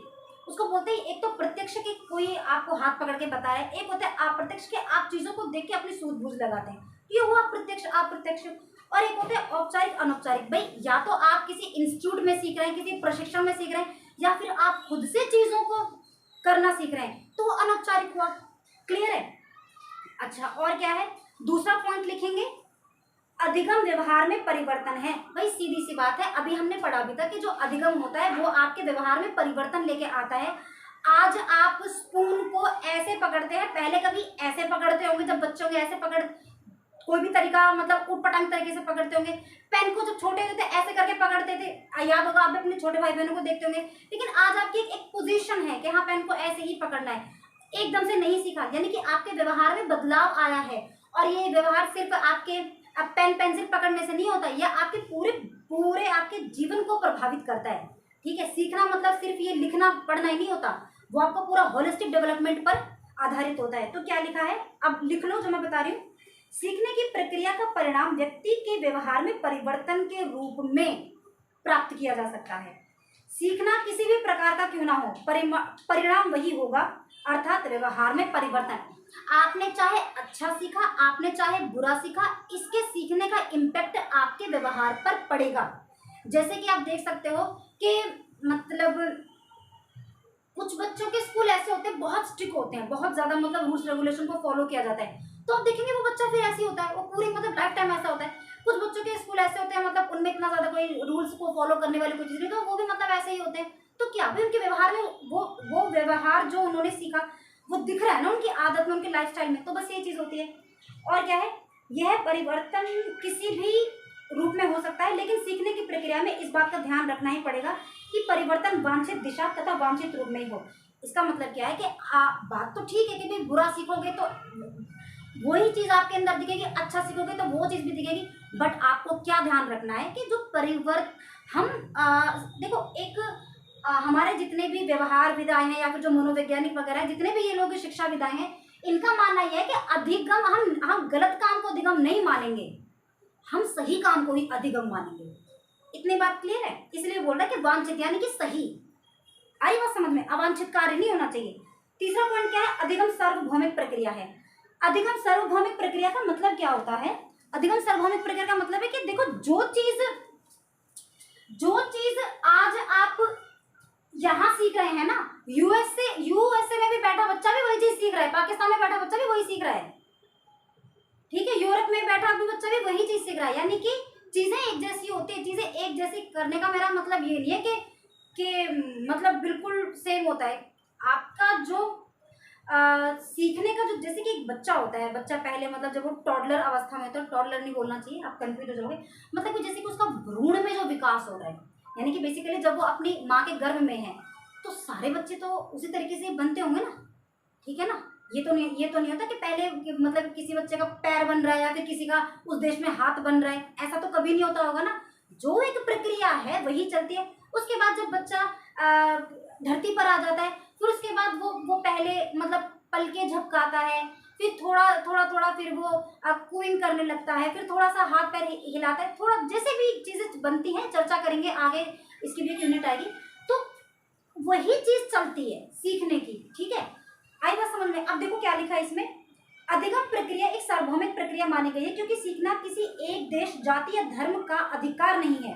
उसको बोलते हैं, एक तो प्रत्यक्ष के कोई आपको हाथ पकड़ के बता रहा है, एक होता है अप्रत्यक्ष के आप चीजों को देख के अपनी सूझबूझ लगाते हैं, ये हुआ प्रत्यक्ष अप्रत्यक्ष। और एक होता है औपचारिक अनौपचारिक। भाई या तो आप किसी इंस्टीट्यूट में सीख रहे हैं, किसी प्रशिक्षण में सीख रहे हैं, या फिर आप खुद से चीजों को करना सीख रहे हैं, तो वो अनौपचारिक हुआ। क्लियर है। अच्छा, और क्या है, दूसरा पॉइंट लिखेंगे, अधिगम व्यवहार में परिवर्तन है। भाई सीधी सी बात है, अभी हमने पढ़ा भी था कि जो अधिगम होता है वो आपके व्यवहार में परिवर्तन लेके आता है। आज आप स्पून को ऐसे पकड़ते हैं, पहले कभी ऐसे पकड़ते होंगे, जब बच्चों के ऐसे पकड़, कोई भी तरीका मतलब उटपटांग तरीके से पकड़ते होंगे। पेन को जब छोटे होते थे ऐसे करके पकड़ते थे, याद होगा, आप भी अपने छोटे भाई बहनों को देखते होंगे। लेकिन आज आपकी एक पोजीशन है कि हाँ पेन को ऐसे ही पकड़ना है, एकदम से नहीं सीखा, यानी कि आपके व्यवहार में बदलाव आया है। और ये व्यवहार सिर्फ आपके अब पेन पेंसिल पकड़ने से नहीं होता, यह आपके पूरे पूरे आपके जीवन को प्रभावित करता है, ठीक है। सीखना मतलब सिर्फ ये लिखना पढ़ना ही नहीं होता, वो आपका पूरा होलिस्टिक डेवलपमेंट पर आधारित होता है। तो क्या लिखा है, अब लिख लो जो मैं बता रही हूँ। सीखने की प्रक्रिया का परिणाम व्यक्ति के व्यवहार में परिवर्तन के रूप में प्राप्त किया जा सकता है। सीखना किसी भी प्रकार का क्यों ना हो, परिणाम वही होगा, अर्थात व्यवहार में परिवर्तन। आपने चाहे अच्छा सीखा, आपने चाहे बुरा सीखा, इसके सीखने का इम्पैक्ट आपके व्यवहार पर पड़ेगा। जैसे कि आप देख सकते हो कि मतलब कुछ बच्चों के स्कूल ऐसे होते हैं, बहुत स्ट्रिक्ट होते हैं, बहुत ज्यादा मतलब रूल्स रेगुलेशन को फॉलो किया जाता है, तो आप देखेंगे वो बच्चा फिर ऐसे ही होता है, वो पूरी मतलब लाइफ टाइम ऐसा होता है। कुछ बच्चों के स्कूल ऐसे होते हैं मतलब उनमें इतना ज्यादा कोई रूल्स को फॉलो करने वाली कोई चीज नहीं, तो वो भी मतलब ऐसे ही होते हैं। तो क्या भी उनके व्यवहार में वो व्यवहार जो उन्होंने सीखा वो दिख रहा है ना उनकी आदत में, उनके लाइफस्टाइल में, तो बस ये चीज होती है। और क्या है, यह परिवर्तन किसी भी रूप में हो सकता है, लेकिन सीखने की प्रक्रिया में इस बात का ध्यान रखना ही पड़ेगा कि परिवर्तन वांछित दिशा तथा वांछित रूप में ही हो। इसका मतलब क्या है कि बात तो ठीक है कि भाई बुरा सीखोगे तो वही चीज आपके अंदर दिखेगी, अच्छा सीखोगे तो वो चीज भी दिखेगी, बट आपको क्या ध्यान रखना है कि जो हम देखो एक हमारे जितने भी व्यवहार विधाएं हैं या फिर जो मनोवैज्ञानिक वगैरह है, जितने भी ये लोग शिक्षा विधाएं हैं, इनका मानना यह है कि अधिगम हम गलत काम को अधिगम नहीं मानेंगे, हम सही काम को ही अधिगम मानेंगे। इतनी बात क्लियर है। इसलिए बोल रहा है कि वांछित यानी कि सही, आई बात समझ में, अवांछित कार्य नहीं होना चाहिए। तीसरा पॉइंट क्या है, अधिगम सार्वभौमिक प्रक्रिया है। अधिगम सार्वभौमिक प्रक्रिया का मतलब क्या होता है, अधिगम सार्वभौमिक प्रक्रिया का मतलब है कि देखो जो चीज आज आप यहाँ सीख रहे हैं ना, यूएसए में भी बैठा बच्चा भी वही चीज सीख रहा है, पाकिस्तान में बैठा बच्चा भी वही सीख रहा है, ठीक है, यूरोप में बैठा भी बच्चा भी वही चीज सीख रहा है। यानी कि चीजें एक जैसी होती है, चीजें एक जैसी करने का मेरा मतलब ये नहीं है कि मतलब बिल्कुल सेम होता है। आपका जो सीखने का जो, जैसे कि एक बच्चा होता है, बच्चा पहले मतलब जब वो टॉडलर अवस्था में, तो टॉडलर नहीं बोलना चाहिए, आप कंफ्यूज हो जाओगे, मतलब कि जैसे कि उसका भ्रूण में जो विकास हो रहा है, यानी कि बेसिकली जब वो अपनी माँ के गर्भ में है, तो सारे बच्चे तो उसी तरीके से बनते होंगे ना, ठीक है ना। ये तो नहीं होता कि पहले मतलब किसी बच्चे का पैर बन रहा है या फिर किसी का उस देश में हाथ बन रहा है, ऐसा तो कभी नहीं होता होगा ना। जो एक प्रक्रिया है वही चलती है। उसके बाद जब बच्चा धरती पर आ जाता है, फिर उसके बाद वो पहले मतलब पलके झपकाता है, फिर थोड़ा थोड़ा थोड़ा फिर वो कूइंग करने लगता है, फिर थोड़ा सा हाथ पैर हिलाता है, थोड़ा जैसे भी चीजें बनती हैं, चर्चा करेंगे आगे, इसकी भी एक यूनिट आएगी। तो वही चीज चलती है सीखने की, ठीक है। आई बात समझ में। अब देखो क्या लिखा है इसमें, अधिगम प्रक्रिया एक सार्वभौमिक प्रक्रिया मानी गई है, क्योंकि सीखना किसी एक देश, जाति या धर्म का अधिकार नहीं है।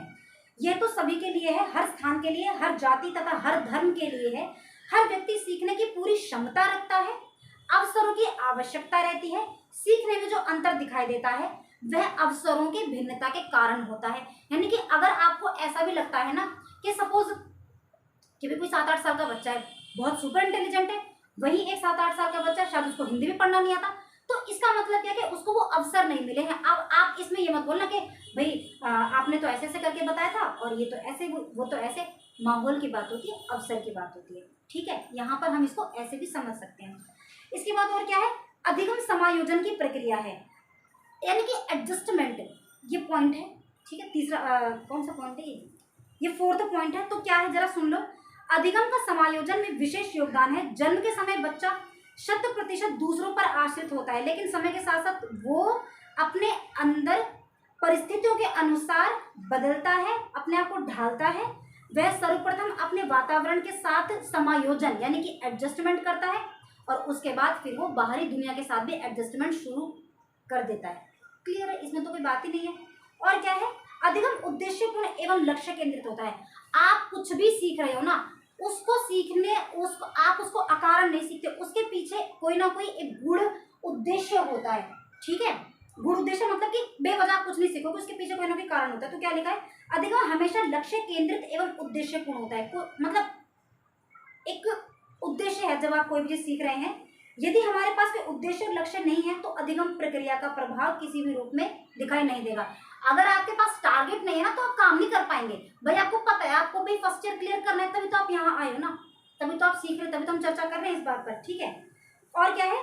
यह तो सभी के लिए है, हर स्थान के लिए, हर जाति तथा हर धर्म के लिए है। हर व्यक्ति सीखने की पूरी क्षमता रखता है, अवसरों की आवश्यकता रहती है। सीखने में जो अंतर दिखाई देता है वह अवसरों की भिन्नता के कारण होता है। यानी कि अगर आपको ऐसा भी लगता है ना कि सपोज कि भी कोई 7-8 साल का बच्चा है, बहुत सुपर इंटेलिजेंट है, वही एक 7-8 साल का बच्चा, शायद उसको हिंदी भी पढ़ना नहीं आता, तो इसका मतलब क्या है कि उसको वो अवसर नहीं मिले हैं। अब आप इसमें ये मत बोलना कि भाई आपने तो ऐसे ऐसे करके बताया था और ये तो ऐसे, वो तो ऐसे। माहौल की बात होती है, अवसर की बात होती है, ठीक है। यहाँ पर हम इसको ऐसे भी समझ सकते हैं। इसके बाद और क्या है, अधिगम समायोजन की प्रक्रिया है, यानी कि एडजस्टमेंट, ये पॉइंट है, ठीक है। तीसरा कौन सा पॉइंट है ये 4th पॉइंट है। तो क्या है जरा सुन लो, अधिगम का समायोजन में विशेष योगदान है। जन्म के समय बच्चा 100% दूसरों पर आश्रित होता है, लेकिन समय के साथ साथ वो अपने अंदर परिस्थितियों के अनुसार बदलता है, अपने आप को ढालता है। वह सर्वप्रथम अपने वातावरण के साथ समायोजन यानी कि एडजस्टमेंट करता है, और उसके बाद फिर वो बाहरी दुनिया के साथ भी एडजस्टमेंट शुरू कर देता है। क्लियर है, इसमें तो कोई बात ही नहीं है। और क्या है, अधिगम उद्देश्यपूर्ण एवं लक्ष्य केंद्रित होता है। आप कुछ भी सीख रहे हो ना, उसको सीखने, उसको आप उसको अकारण नहीं सीखते, उसके पीछे कोई ना कोई एक गुण उद्देश्य होता है, ठीक है। गुण उद्देश्य मतलब कि बेवजह आप कुछ नहीं सीखोगे, उसके पीछे कोई ना कोई कारण होता है। तो क्या लिखा है, अधिगम हमेशा लक्ष्य केंद्रित एवं उद्देश्यपूर्ण होता है। मतलब एक उद्देश्य है जब आप कोई भी चीज सीख रहे हैं। यदि हमारे पास कोई उद्देश्य और लक्ष्य नहीं है तो अधिगम प्रक्रिया का प्रभाव किसी भी रूप में दिखाई नहीं देगा। अगर आपके पास टारगेट नहीं है ना, तो आप काम नहीं कर पाएंगे। भाई आपको पता है आपको भाई फर्स्ट ईयर क्लियर करना है, तभी तो आप यहाँ आए हो ना, तभी तो आप सीख रहे हो, तभी तो हम चर्चा कर रहे हैं इस बात पर, ठीक है। और क्या है,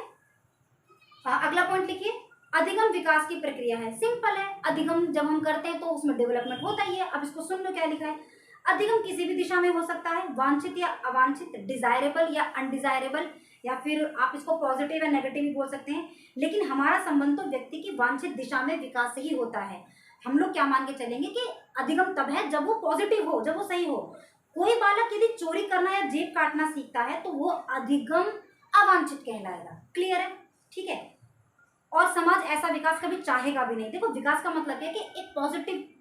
अगला पॉइंट लिखिए, अधिगम विकास की प्रक्रिया है। सिंपल है, अधिगम जब हम करते हैं तो उसमें डेवलपमेंट होता ही है। अब इसको सुन लो क्या लिखा है, अधिगम किसी भी दिशा में हो सकता है, वांछित या अवांछित, डिजायरेबल या अनडिजायरेबल, या फिर आप इसको पॉजिटिव या नेगेटिव भी बोल सकते हैं। लेकिन हमारा संबंध तो व्यक्ति की वांछित दिशा में विकास से ही होता है। हम लोग क्या मान के चलेंगे कि अधिगम तब है जब वो पॉजिटिव हो, जब वो सही हो। कोई बालक यदि चोरी करना या जेब काटना सीखता है तो वो अधिगम अवांछित कहलाएगा। क्लियर है, ठीक है। और समाज ऐसा विकास कभी चाहेगा भी नहीं। देखो विकास का मतलब है कि एक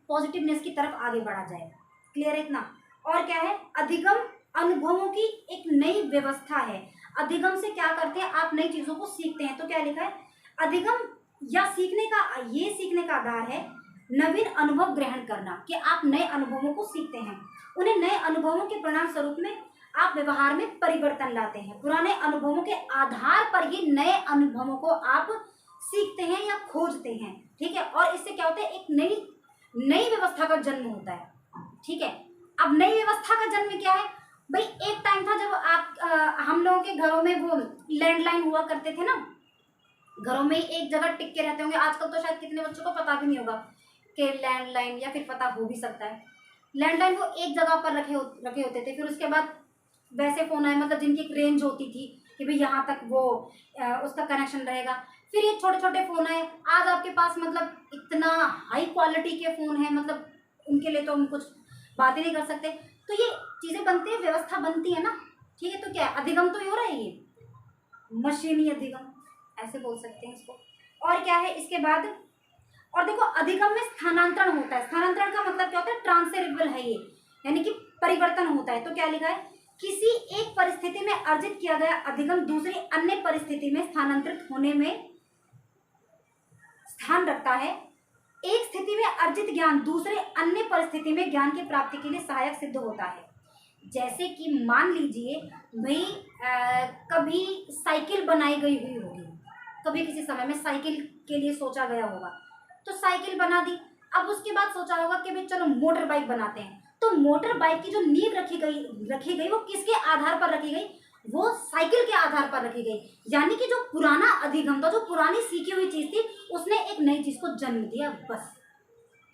पॉजिटिवनेस की तरफ आगे बढ़ा जाए। क्लियर है इतना। और क्या है, अधिगम अनुभवों की एक नई व्यवस्था है। अधिगम से क्या करते हैं, आप नई चीजों को सीखते हैं। तो क्या लिखा है, अधिगम या सीखने का आधार है नवीन अनुभव ग्रहण करना, कि आप नए अनुभवों को सीखते हैं। उन्हें नए अनुभवों के परिणाम स्वरूप में आप व्यवहार में परिवर्तन लाते हैं। पुराने अनुभवों के आधार पर ही नए अनुभवों को आप सीखते हैं या खोजते हैं, ठीक है। और इससे क्या होता है, एक नई व्यवस्था का जन्म होता है, ठीक है। अब नई व्यवस्था का जन्म क्या है भाई, एक टाइम था जब आप हम लोगों के घरों में वो लैंडलाइन हुआ करते थे ना, घरों में एक जगह टिक के रहते होंगे। आजकल तो शायद कितने बच्चों को पता भी नहीं होगा कि लैंडलाइन, या फिर पता हो भी सकता है। लैंडलाइन वो एक जगह पर रखे होते थे, फिर उसके बाद वैसे फोन आए, मतलब जिनकी एक रेंज होती थी कि भाई यहाँ तक वो उसका कनेक्शन रहेगा। फिर ये छोटे छोटे फोन आए, आज आपके पास मतलब इतना हाई क्वालिटी के फोन है, मतलब उनके लिए तो हम कुछ बात ही नहीं कर सकते। तो ये चीजें बनती है, व्यवस्था बनती है ना, ठीक है। तो क्या है, अधिगम तो ही हो रहा है, ये मशीनी अधिगम ऐसे बोल सकते हैं इसको। और क्या है इसके बाद, और देखो अधिगम में स्थानांतरण होता है। स्थानांतरण का मतलब क्या होता है, ट्रांसफरेबल है ये, यानी कि परिवर्तन होता है। तो क्या लिखा है, किसी एक परिस्थिति में अर्जित किया गया अधिगम दूसरी अन्य परिस्थिति में स्थानांतरित होने में स्थान रखता है। एक स्थिति में अर्जित ज्ञान दूसरे अन्य परिस्थिति में ज्ञान की प्राप्ति के लिए सहायक सिद्ध होता है। जैसे कि मान लीजिए भाई कभी साइकिल बनाई गई हुई होगी, कभी किसी समय में साइकिल के लिए सोचा गया होगा, तो साइकिल बना दी। अब उसके बाद सोचा होगा कि भाई चलो मोटर बाइक बनाते हैं, तो मोटर बाइक की जो नींव रखी गई वो किसके आधार पर रखी गई? वो साइकिल के आधार पर रखी गई। यानी कि जो पुराना अधिगम था, जो पुरानी सीखी हुई चीज थी, उसने एक नई चीज को जन्म दिया, बस।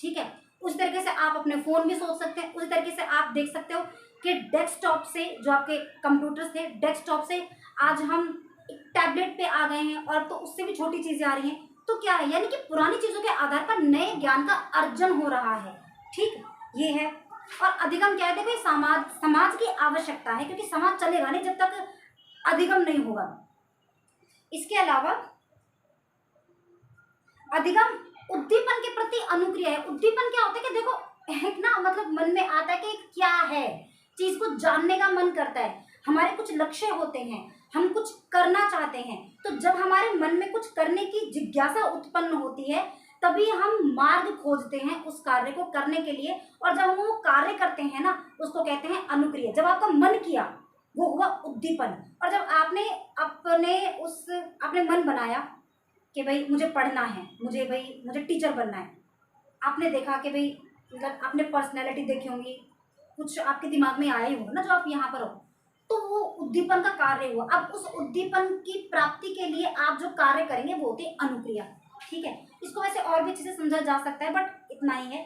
ठीक है, उस तरीके से आप अपने फोन भी सोच सकते हैं। उस तरीके से आप देख सकते हो कि डेस्कटॉप से, जो आपके कंप्यूटर्स थे, डेस्कटॉप से आज हम एक टैबलेट पे आ गए हैं, और तो उससे भी छोटी चीजें आ रही हैं। तो क्या है, यानी कि पुरानी चीजों के आधार पर नए ज्ञान का अर्जन हो रहा है। ठीक, ये है। और अधिगम क्या है? देखो, समाज की आवश्यकता है, क्योंकि समाज चलेगा नहीं जब तक अधिगम नहीं होगा। इसके अलावा अधिगम उद्दीपन के प्रति अनुक्रिया है। उद्दीपन क्या होता है कि देखो, एक ना मतलब मन में आता है कि क्या है, चीज को जानने का मन करता है, हमारे कुछ लक्ष्य होते हैं, हम कुछ करना चाहते हैं। तो जब हमारे मन में कुछ करने की जिज्ञासा उत्पन्न होती है, तभी हम मार्ग खोजते हैं उस कार्य को करने के लिए। और जब हम वो कार्य करते हैं ना, उसको कहते हैं अनुक्रिया। जब आपका मन किया, वो हुआ उद्दीपन। और जब आपने आपने मन बनाया कि भाई मुझे पढ़ना है, मुझे टीचर बनना है, आपने देखा कि भाई मतलब आपने पर्सनैलिटी देखी होंगी, कुछ आपके दिमाग में आया ही होगा ना, जो आप यहाँ पर हो, तो वो उद्दीपन का कार्य हुआ। अब उस उद्दीपन की प्राप्ति के लिए आप जो कार्य करेंगे वो होती है अनुक्रिया। ठीक है, इसको वैसे और भी अच्छे से समझा जा सकता है, बट इतना ही है।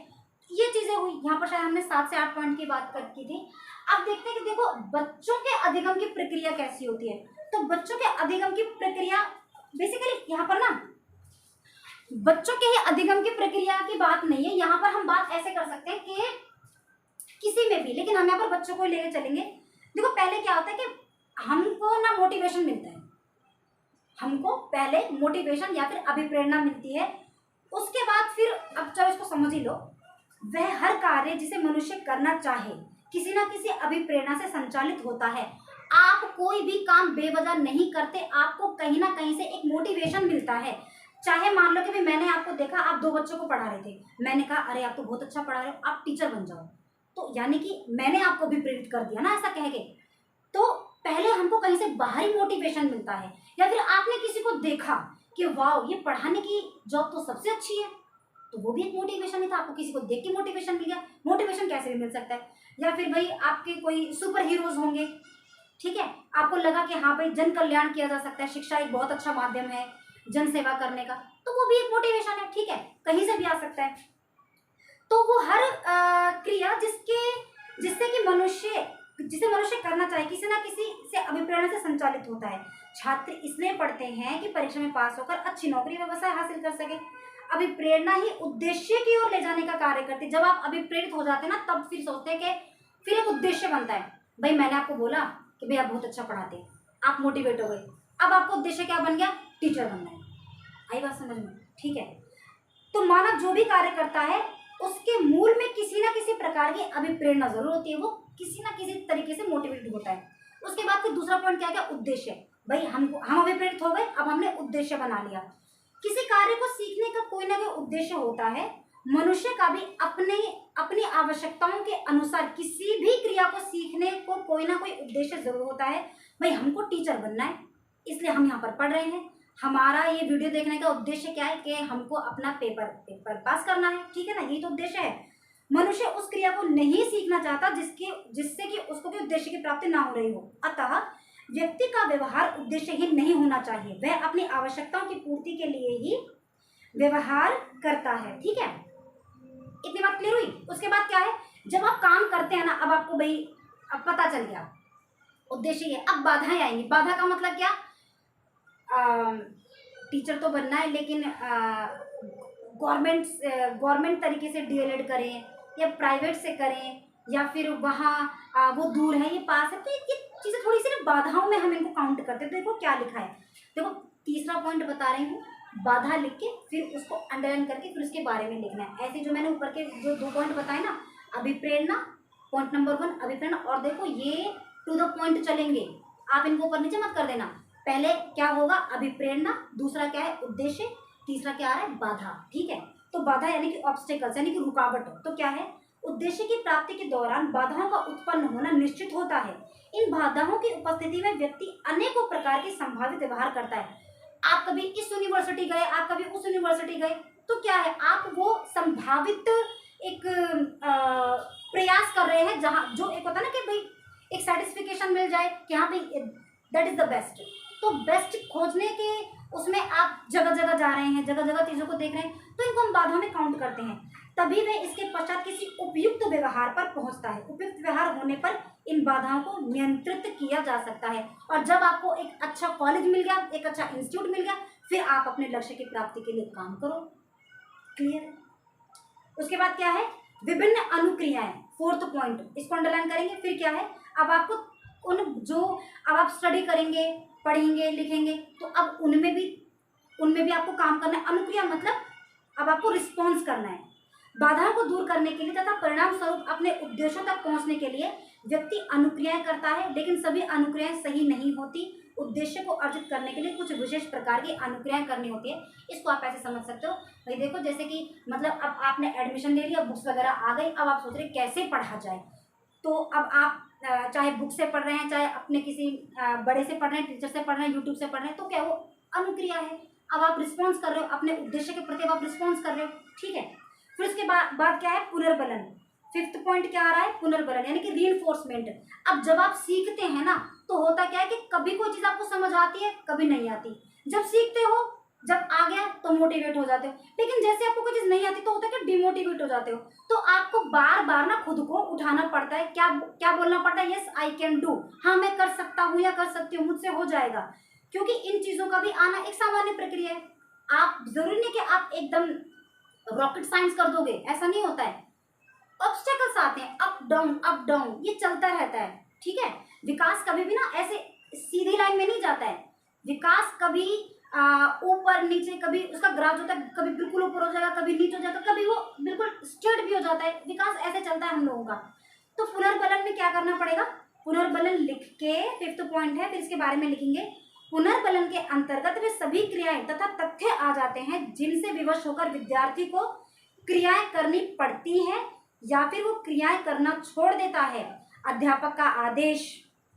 ये चीजें हुई यहाँ पर। शायद हमने 7 से 8 पॉइंट की बात की थी। अब देखते हैं कि देखो बच्चों के अधिगम की प्रक्रिया कैसी होती है। तो बच्चों के अधिगम की प्रक्रिया बेसिकली यहाँ पर ना, बच्चों के ही अधिगम की प्रक्रिया की बात नहीं है। यहाँ पर हम बात ऐसे कर सकते हैं कि किसी में भी, लेकिन हम यहाँ पर बच्चों को लेकर चलेंगे। देखो, पहले क्या होता है कि हमको ना मोटिवेशन मिलता है, हमको पहले मोटिवेशन या फिर अभिप्रेरणा मिलती है। उसके बाद फिर, अब चलो इसको समझ ही लो, वह हर कार्य जिसे मनुष्य करना चाहे किसी ना किसी अभिप्रेरणा से संचालित होता है। आप कोई भी काम बेवजह नहीं करते, आपको कहीं ना कहीं से एक मोटिवेशन मिलता है। चाहे मान लो कि भाई मैंने आपको देखा, आप 2 बच्चों को पढ़ा रहे थे, मैंने कहा अरे आप तो बहुत अच्छा पढ़ा रहे हो, आप टीचर बन जाओ। तो यानी कि मैंने आपको भी प्रेरित कर दिया ना, ऐसा कह के। तो पहले हमको कहीं से बाहरी मोटिवेशन मिलता है, या फिर आपने किसी को देखा कि वाह ये पढ़ाने की जॉब तो सबसे अच्छी है, तो वो भी एक मोटिवेशन ही था। आपको किसी को देख के मोटिवेशन मिल गया। मोटिवेशन कैसे भी मिल सकता है। या फिर भाई आपके कोई सुपर हीरोज होंगे, ठीक है, आपको लगा कि हाँ भाई जन कल्याण किया जा सकता है, शिक्षा एक बहुत अच्छा माध्यम है जन सेवा करने का, तो वो भी एक मोटिवेशन है। ठीक है, कहीं से भी आ सकता है। तो वो हर क्रिया जिसे मनुष्य करना चाहे, किसी ना किसी से अभिप्रेरणा से संचालित होता है। छात्र इसलिए पढ़ते हैं कि परीक्षा में पास होकर अच्छी नौकरी व्यवसाय हासिल कर सके। अभिप्रेरणा ही उद्देश्य की ओर ले जाने का कार्य करती है। जब आप अभिप्रेरित हो जाते हैं ना, तब फिर सोचते हैं कि फिर एक उद्देश्य बनता है। भाई मैंने आपको बोला कि भाई आप बहुत अच्छा पढ़ाते हैं, आप मोटिवेट हो गए, अब आपका उद्देश्य क्या बन गया? टीचर बनना है। आई बात समझ में? ठीक है, तो मानव जो भी कार्य करता है उसके मूल में किसी ना किसी प्रकार की अभिप्रेरणा जरूर होती है, वो किसी ना किसी तरीके से मोटिवेटेड होता है। उसके बाद फिर दूसरा पॉइंट क्या है? उद्देश्य। भाई हम अभिप्रेरित हो गए, अब हमने उद्देश्य बना लिया। किसी कार्य को सीखने का कोई ना कोई उद्देश्य होता है। मनुष्य का भी अपनी आवश्यकताओं के अनुसार किसी भी क्रिया को सीखने को कोई ना कोई उद्देश्य जरूर होता है। भाई हमको टीचर बनना है, इसलिए हम यहाँ पर पढ़ रहे हैं। हमारा ये वीडियो देखने का उद्देश्य क्या है? कि हमको अपना पेपर पास करना है। ठीक है ना, यही तो उद्देश्य है। मनुष्य उस क्रिया को नहीं सीखना चाहता जिससे कि उसको कोई उद्देश्य की प्राप्ति ना हो रही हो। अतः व्यक्ति का व्यवहार उद्देश्यहीन नहीं होना चाहिए, वह अपनी आवश्यकताओं की पूर्ति के लिए ही व्यवहार करता है। ठीक है, इतनी बात क्लियर हुई। उसके बाद क्या है? जब आप काम करते हैं ना, अब आपको भाई अब पता चल गया उद्देश्य ये। अब बाधाएं आएंगी। बाधा का मतलब क्या? टीचर तो बनना है, लेकिन गवर्नमेंट तरीके से डीएलएड करें या प्राइवेट से करें, या फिर वहाँ वो दूर है ये पास है। तो ये चीज़ें थोड़ी सी ना बाधाओं में हम इनको काउंट करते हैं। तो देखो क्या लिखा है, देखो तीसरा पॉइंट बता रही हूँ, बाधा लिख के फिर उसको अंडरलाइन करके फिर उसके बारे में लिखना है। ऐसे जो मैंने ऊपर के जो 2 पॉइंट बताए ना, अभिप्रेरणा पॉइंट नंबर 1 अभिप्रेरणा, और देखो ये टू द पॉइंट चलेंगे, आप इनको ऊपर नीचे मत कर देना। पहले क्या होगा? अभिप्रेरणा, दूसरा क्या है? उद्देश्य, तीसरा क्या आ रहा है? बाधा। ठीक है, तो बाधा यानी कि ऑब्स्टेकल्स यानी कि रुकावट, तो क्या है, उद्देश्य की प्राप्ति के दौरान बाधाओं का उत्पन्न होना निश्चित होता है। इन बाधाओं की उपस्थिति में व्यक्ति अनेकों प्रकार के संभावित व्यवहार करता है। आप कभी इस यूनिवर्सिटी गए, आप कभी उस यूनिवर्सिटी गए, तो क्या है, आप वो संभावित एक प्रयास कर रहे हैं जहाँ जो एक होता है ना कि भाई एक सर्टिफिकेशन मिल जाए कि हाँ भाई दैट इज द बेस्ट, तो बेस्ट खोजने के उसमें आप जगह जगह जा रहे हैं, जगह जगह चीज़ों को देख रहे हैं, तो इनको हम बाधाओं में काउंट करते हैं। तभी वह इसके पश्चात किसी उपयुक्त व्यवहार पर पहुंचता है। उपयुक्त व्यवहार होने पर इन बाधाओं को नियंत्रित किया जा सकता है। और जब आपको एक अच्छा कॉलेज मिल गया, एक अच्छा इंस्टीट्यूट मिल गया, फिर आप अपने लक्ष्य की प्राप्ति के लिए काम करो। क्लियर? उसके बाद क्या है, विभिन्न अनुक्रियाएं, फोर्थ पॉइंट, इसको अंडरलाइन करेंगे। फिर क्या है, अब आपको अब आप स्टडी करेंगे, पढ़ेंगे, लिखेंगे, तो अब उनमें भी आपको काम करना है। अनुक्रिया मतलब अब आपको रिस्पॉन्स करना है। बाधाओं को दूर करने के लिए तथा परिणाम स्वरूप अपने उद्देश्यों तक पहुंचने के लिए व्यक्ति अनुक्रियाएं करता है, लेकिन सभी अनुक्रियाएं सही नहीं होती। उद्देश्य को अर्जित करने के लिए कुछ विशेष प्रकार की अनुक्रियाएं करनी होती है। इसको आप ऐसे समझ सकते हो भाई, देखो जैसे कि मतलब अब आपने एडमिशन ले लिया, बुक्स वगैरह आ गई, अब आप सोच रहे कैसे पढ़ा जाए। तो अब आप चाहे बुक से पढ़ रहे हैं, चाहे अपने किसी बड़े से पढ़ रहे हैं, टीचर से पढ़ रहे हैं, यूट्यूब से पढ़ रहे हैं, तो क्या वो अनुक्रिया है। अब आप रिस्पॉन्स कर रहे हो, अपने उद्देश्य के प्रति आप रिस्पॉन्स कर रहे हो, ठीक है। फिर उसके बाद क्या है, पुनर्बलन। फिफ्थ पॉइंट क्या आ रहा है, पुनर्बलन यानी कि रीइंफोर्समेंट। अब जब आप सीखते हैं ना, तो होता क्या है कि कभी कोई चीज़ आपको समझ आती है, कभी नहीं आती। जब सीखते हो, जब आ गया तो मोटिवेट हो जाते हो, लेकिन जैसे आपको कोई चीज़ नहीं आती तो होता है कि डिमोटिवेट हो जाते हो। तो आपको बार बार ना खुद को उठाना पड़ता है। क्या क्या बोलना पड़ता है, यस आई कैन डू, हाँ मैं कर सकता हूँ या कर सकती हूँ, मुझसे हो जाएगा। क्योंकि इन चीज़ों का भी आना एक सामान्य प्रक्रिया है। आप जरूरी नहीं कि आप एकदम रॉकेट साइंस कर दोगे, ऐसा नहीं होता है। ऑब्स्टेकल्स आते हैं, अप डाउन, ये चलता रहता है, ठीक है। विकास कभी भी ना ऐसे सीधी लाइन में नहीं जाता है। विकास कभी ऊपर नीचे, कभी उसका ग्राफ होता है, कभी बिल्कुल ऊपर हो जाएगा, कभी नीचे हो जाएगा, कभी वो बिल्कुल स्ट्रेट भी हो जाता है। विकास ऐसे चलता है हम लोगों का। तो पुनर्बलन में क्या करना पड़ेगा, पुनर्बलन लिख के, फिफ्थ पॉइंट है, फिर इसके बारे में लिखेंगे। पुनर्बलन के अंतर्गत वे सभी क्रियाएं तथा तथ्य आ जाते हैं जिनसे विवश होकर विद्यार्थी को क्रियाएं करनी पड़ती हैं या फिर वो क्रियाएं करना छोड़ देता है। अध्यापक का आदेश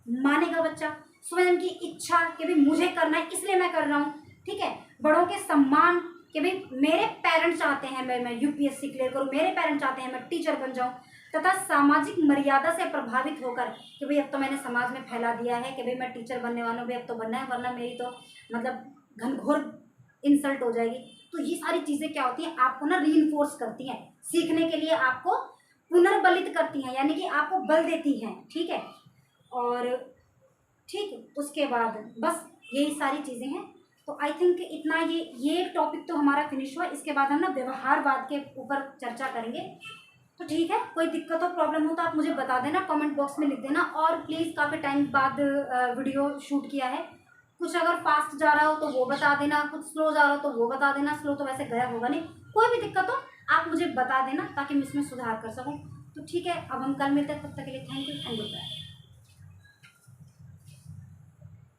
मानेगा बच्चा, स्वयं की इच्छा कि भाई मुझे करना है इसलिए मैं कर रहा हूँ, ठीक है। बड़ों के सम्मान कि भाई मेरे पेरेंट्स चाहते हैं मैं यूपीएससी क्लियर करूँ, मेरे पेरेंट्स चाहते हैं मैं टीचर बन जाऊँ, तथा सामाजिक मर्यादा से प्रभावित होकर कि भाई अब तो मैंने समाज में फैला दिया है कि भाई मैं टीचर बनने वाला हूँ, भाई अब तो बनना है, वरना मेरी तो मतलब घनघोर इंसल्ट हो जाएगी। तो ये सारी चीज़ें क्या होती हैं, आपको ना रीइंफोर्स करती हैं, सीखने के लिए आपको पुनर्बलित करती हैं, यानी कि आपको बल देती हैं, ठीक है। और ठीक, उसके बाद बस यही सारी चीज़ें हैं। तो आई थिंक इतना, ये टॉपिक तो हमारा फिनिश हुआ। इसके बाद हम ना व्यवहारवाद के ऊपर चर्चा करेंगे। तो ठीक है, कोई दिक्कत हो, प्रॉब्लम हो तो आप मुझे बता देना, कमेंट बॉक्स में लिख देना। और प्लीज़ काफ़ी टाइम बाद वीडियो शूट किया है, कुछ अगर फास्ट जा रहा हो तो वो बता देना, कुछ स्लो जा रहा हो तो वो बता देना। स्लो तो वैसे गया होगा नहीं, कोई भी दिक्कत हो आप मुझे बता देना ताकि मैं इसमें सुधार कर सकूँ। तो ठीक है, अब हम कल मिलते हैं, तब तक के लिए thank you and good bye.